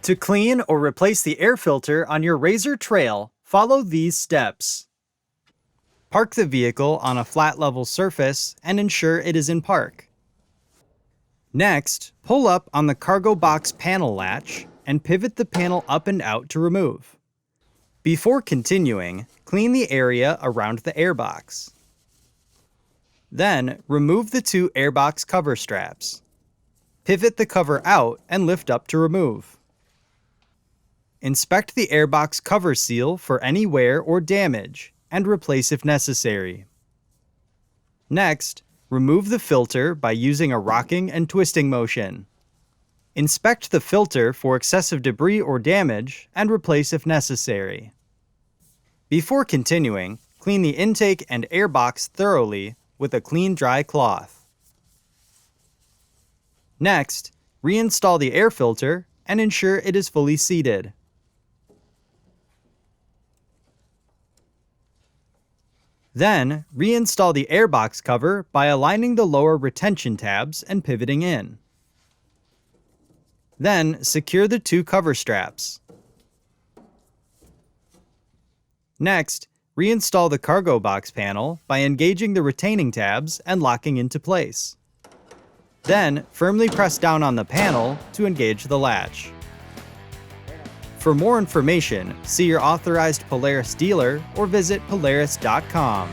To clean or replace the air filter on your RZR Trail, follow these steps. Park the vehicle on a flat level surface and ensure it is in park. Next, pull up on the cargo box panel latch and pivot the panel up and out to remove. Before continuing, clean the area around the airbox. Then, remove the two airbox cover straps. Pivot the cover out and lift up to remove. Inspect the airbox cover seal for any wear or damage and replace if necessary. Next, remove the filter by using a rocking and twisting motion. Inspect the filter for excessive debris or damage and replace if necessary. Before continuing, clean the intake and airbox thoroughly with a clean, dry cloth. Next, reinstall the air filter and ensure it is fully seated. Then, reinstall the airbox cover by aligning the lower retention tabs and pivoting in. Then, secure the two cover straps. Next, reinstall the cargo box panel by engaging the retaining tabs and locking into place. Then, firmly press down on the panel to engage the latch. For more information, see your authorized Polaris dealer or visit Polaris.com.